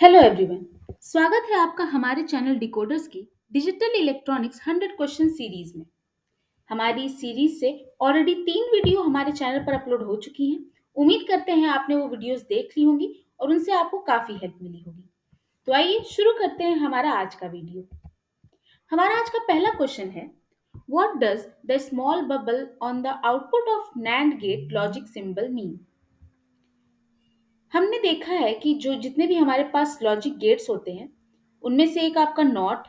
Hello everyone. स्वागत है आपका हमारे चैनल डिकोडर्स की डिजिटल इलेक्ट्रॉनिक्स 100 क्वेश्चन सीरीज में। हमारी इस सीरीज से ऑलरेडी 3 वीडियो हमारे चैनल पर अपलोड हो चुकी हैं। उम्मीद करते हैं आपने वो वीडियोस देख ली होंगी और उनसे आपको काफी हेल्प मिली होगी। तो आइए शुरू करते हैं हमारा आज का वीडियो। हमारा आज का पहला क्वेश्चन है, what does the small bubble on the output of NAND gate logic symbol mean. हमने देखा है कि जो जितने भी हमारे पास लॉजिक गेट्स होते हैं उनमें से एक आपका नॉट,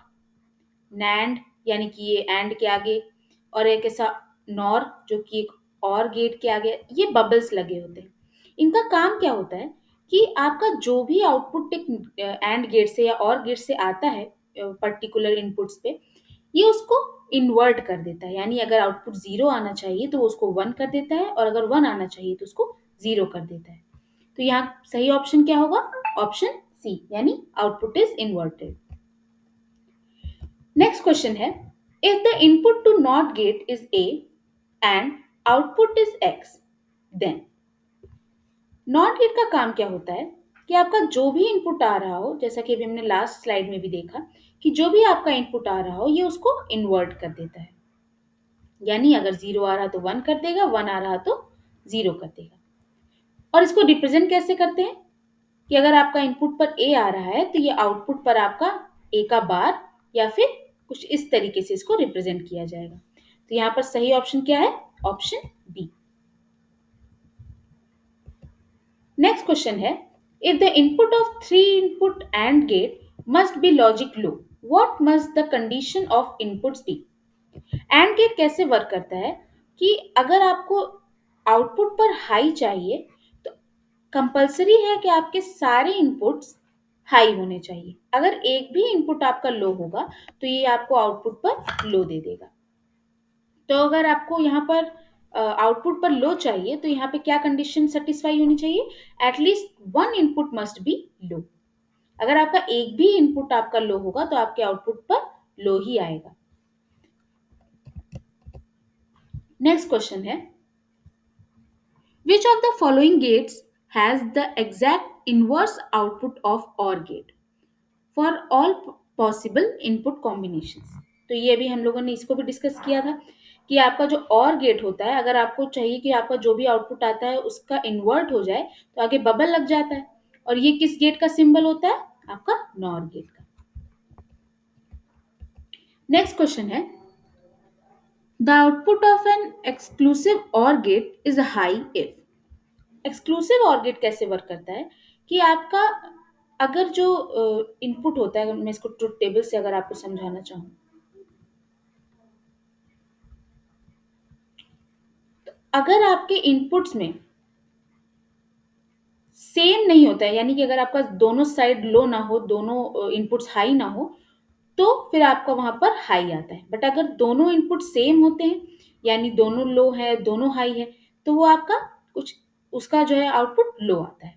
नैंड यानी कि ये एंड के आगे, और एक ऐसा नॉर जो कि एक और गेट के आगे, ये बबल्स लगे होते हैं। इनका काम क्या होता है कि आपका जो भी आउटपुट एक एंड गेट से या और गेट से आता है पर्टिकुलर इनपुट्स पे, ये उसको इन्वर्ट कर देता है। यानी अगर आउटपुट जीरो आना चाहिए तो वो उसको वन कर देता है, और अगर वन आना चाहिए तो उसको जीरो कर देता है। तो यहाँ सही ऑप्शन क्या होगा? ऑप्शन सी, यानी output is inverted. Next question है, if the input to NOT gate is A and output is X, then. NOT gate का काम क्या होता है कि आपका जो भी इनपुट आ रहा हो, जैसा कि अभी हमने लास्ट स्लाइड में भी देखा कि जो भी आपका इनपुट आ रहा हो ये उसको इन्वर्ट कर देता है। यानी अगर जीरो आ रहा तो वन कर देगा, वन आ रहा तो जीरो कर देगा। और इसको रिप्रेजेंट कैसे करते हैं कि अगर आपका इनपुट पर ए आ रहा है तो ये आउटपुट पर आपका ए का बार या फिर कुछ इस तरीके से इसको रिप्रेजेंट किया जाएगा। तो यहाँ पर सही ऑप्शन क्या है? Option B. नेक्स्ट क्वेश्चन है, if the input of three input AND gate must be logic low, what must the condition of inputs be. AND gate कैसे वर्क करता है कि अगर आपको आउटपुट पर हाई चाहिए तो कंपलसरी है कि आपके सारे इनपुट्स हाई होने चाहिए। अगर एक भी इनपुट आपका लो होगा तो ये आपको आउटपुट पर लो दे देगा। तो अगर आपको यहाँ पर आउटपुट पर लो चाहिए तो यहाँ पे क्या कंडीशन सेटिस्फाई होनी चाहिए? At least one input must be low. अगर आपका एक भी इनपुट आपका लो होगा तो आपके आउटपुट पर लो ही आएगा। नेक्स्ट क्वेश्चन है, which of the following gates has the exact inverse output of OR gate for all possible input combinations। तो ये भी हम लोगों ने इसको भी डिस्कस किया था कि आपका जो OR गेट होता है, अगर आपको चाहिए कि आपका जो भी आउटपुट आता है उसका इन्वर्ट हो जाए तो आगे बबल लग जाता है, और ये किस गेट का सिंबल होता है? आपका नॉर गेट का। नेक्स्ट क्वेश्चन है, the output of an exclusive OR gate is high if. Exclusive OR gate कैसे वर्क करता है कि आपका अगर जो इनपुट होता है, मैं इसको ट्रुथ टेबल से अगर आपको समझाना चाहूँ, अगर आपके इनपुट्स में सेम नहीं होता है, यानी कि अगर आपका दोनों साइड लो ना हो, दोनों इनपुट्स हाई ना हो, तो फिर आपका वहां पर हाई आता है। बट अगर दोनों इनपुट सेम होते हैं, यानी दोनों लो है दोनों हाई है, तो वो आपका कुछ उसका जो है आउटपुट लो आता है।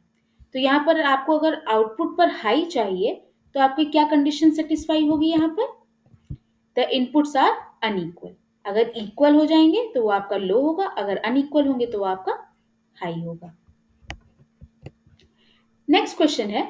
तो यहाँ पर आपको अगर आउटपुट पर हाई चाहिए तो आपकी क्या कंडीशन सेटिस्फाई होगी? यहाँ पर द इनपुट्स आर अनइक्वल। अगर इक्वल हो जाएंगे तो वो आपका लो होगा, अगर अनइक्वल होंगे तो वो आपका हाई होगा। नेक्स्ट क्वेश्चन है,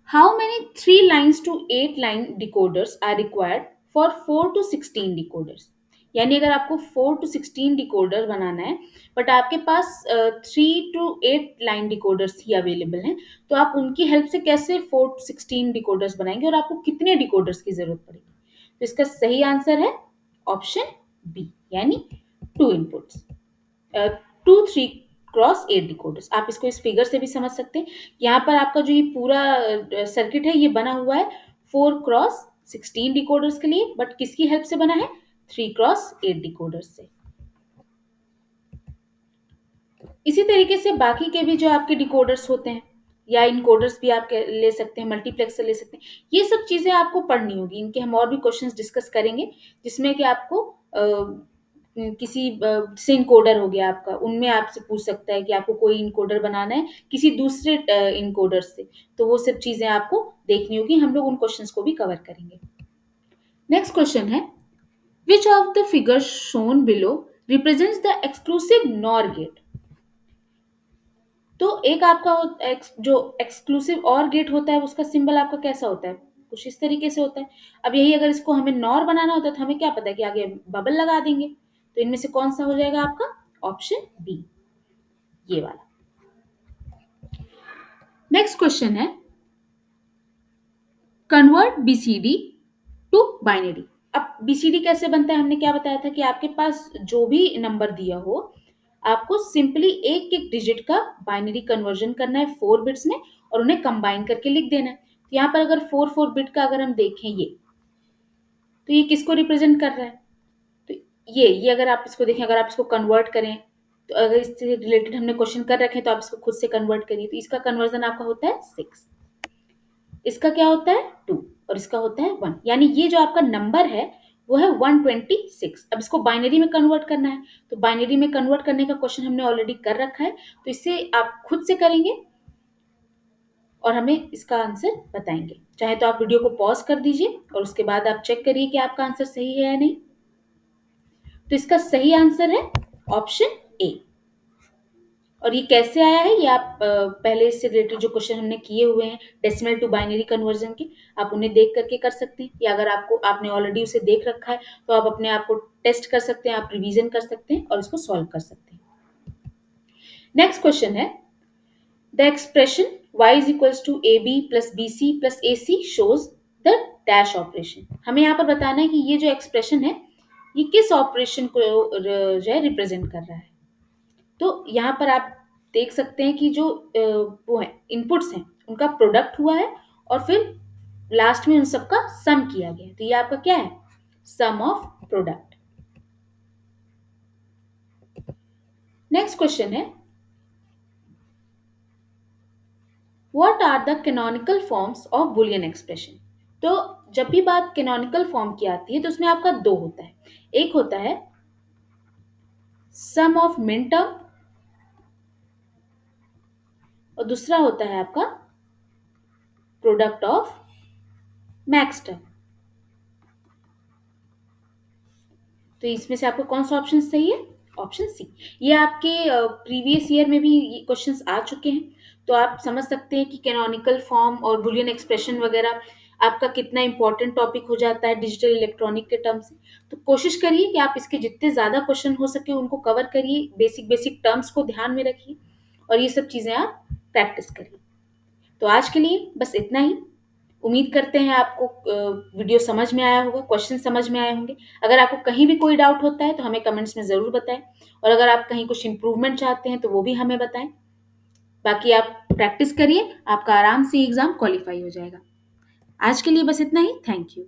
how many 3 lines to 8 line decoders are required for 4 to 16 decoders. यानी अगर आपको 4 to 16 डिकोडर बनाना है बट आपके पास 3 to 8 line decoders he available हैं, तो आप उनकी हेल्प से कैसे 4 to 16 डिकोडर्स बनाएंगे और आपको कितने डिकोडर्स की जरूरत पड़ेगी? तो इसका सही आंसर है ऑप्शन बी, यानी 2 इनपुट्स, 2 3 x 8 डिकोडर्स। आप इसको इस फिगर से भी समझ सकते हैं। यहाँ पर आपका जो ये पूरा सर्किट है ये बना हुआ है 4 x 16 डिकोडर्स के लिए, बट किसकी हेल्प से बना है? 3 x 8 डिकोडर्स से। इसी तरीके से बाकी के भी जो आपके डिकोडर्स होते हैं या इनकोडर्स भी आप ले सकते हैं, मल्टीप्लेक्सर ले सकते हैं, ये सब चीजें आपको पढ़नी होगी। इनके हम और भी क्वेश्चंस डिस्कस करेंगे जिसमें कि आपको किसी जैसे इनकोडर हो गया आपका, उनमें आपसे पूछ सकता है कि आपको कोई इनकोडर बनाना है किसी दूसरे इनकोडर से, तो वो सब चीजें आपको देखनी होगी। हम लोग उन क्वेश्चंस को भी कवर करेंगे। नेक्स्ट क्वेश्चन है, which of the figures shown below represents the exclusive NOR gate. तो एक आपका जो एक्सक्लूसिव और गेट होता है उसका सिंबल आपका कैसा होता है, कुछ इस तरीके से होता है। अब यही अगर इसको हमें नॉर बनाना होता है तो हमें क्या पता है कि आगे बबल लगा देंगे। तो इनमें से कौन सा हो जाएगा आपका ऑप्शन बी, ये वाला। नेक्स्ट क्वेश्चन है, कन्वर्ट बीसीडी टू बाइनरी। अब बीसीडी कैसे बनता है, हमने क्या बताया था कि आपके पास जो भी नंबर दिया हो आपको सिंपली एक एक डिजिट का बाइनरी कन्वर्जन करना है 4 बिट्स में और उन्हें कंबाइन करके लिख देना है। तो यहाँ पर अगर 4 बिट का अगर हम देखें ये, तो ये किसको रिप्रेजेंट कर रहा है, तो ये अगर आप इसको देखें, अगर आप इसको कन्वर्ट करें, तो अगर इससे रिलेटेड हमने क्वेश्चन कर रखे हैं तो आप इसको खुद से कन्वर्ट करिए। तो इसका कन्वर्जन आपका होता है 6, इसका क्या होता है 2 और इसका होता है 1, यानी ये जो आपका नंबर है वो है 126। अब इसको बाइनरी में कन्वर्ट करना है, तो बाइनरी में कन्वर्ट करने का क्वेश्चन हमने ऑलरेडी कर रखा है, तो इसे आप खुद से करेंगे और हमें इसका आंसर बताएंगे। चाहे तो आप वीडियो को पॉज कर दीजिए और उसके बाद आप चेक करिए कि आपका आंसर सही है या नहीं। तो इसका सही आंसर है ऑप्शन ए। और ये कैसे आया है, ये आप पहले इससे रिलेटेड जो क्वेश्चन हमने किए हुए हैं डेसिमल टू बाइनरी कन्वर्जन के, आप उन्हें देख करके कर सकते हैं, या अगर आपने ऑलरेडी उसे देख रखा है तो आप अपने आप को टेस्ट कर सकते हैं, आप रिवीजन कर सकते हैं और इसको सॉल्व कर सकते हैं। नेक्स्ट क्वेश्चन है, the expression y is equals to A B plus B C plus A C shows the dash operation. हमें यहाँ पर बताना है कि ये जो एक्सप्रेशन है ये किस ऑपरेशन को जो है रिप्रेजेंट कर रहा है। तो यहाँ पर आप देख सकते हैं कि जो वो है इनपुट्स हैं उनका प्रोडक्ट हुआ है और फिर लास्ट में उन सबका सम किया गया है। तो ये आपका क्या है, sum of product. Next question है, what are the canonical forms of Boolean expression. तो जब भी बात कैनोनिकल फॉर्म की आती है तो उसमें आपका दो होता है, एक होता है सम ऑफ मिन टर्म और दूसरा होता है आपका प्रोडक्ट ऑफ मैक्स टर्म। तो इसमें से आपको कौन सा ऑप्शन सही है, ऑप्शन सी। ये आपके प्रीवियस ईयर में भी ये क्वेश्चंस आ चुके हैं, तो आप समझ सकते हैं कि कैनोनिकल फॉर्म और बुलियन एक्सप्रेशन वगैरह आपका कितना इंपॉर्टेंट टॉपिक हो जाता है डिजिटल इलेक्ट्रॉनिक के टर्म से। तो कोशिश करिए कि आप इसके जितने ज़्यादा क्वेश्चन हो सके उनको कवर करिए, बेसिक बेसिक टर्म्स को ध्यान में रखिए और ये सब चीज़ें आप प्रैक्टिस करिए। तो आज के लिए बस इतना ही। उम्मीद करते हैं आपको वीडियो समझ में आया होगा, क्वेश्चन समझ में आए होंगे। अगर आपको कहीं भी कोई डाउट होता है तो हमें कमेंट्स में ज़रूर बताएं और अगर आप कहीं कुछ इम्प्रूवमेंट चाहते हैं तो वो भी हमें बताएं। बाकी आप प्रैक्टिस करिए, आपका आराम से एग्ज़ाम क्वालिफाई हो जाएगा। आज के लिए बस इतना ही। Thank you.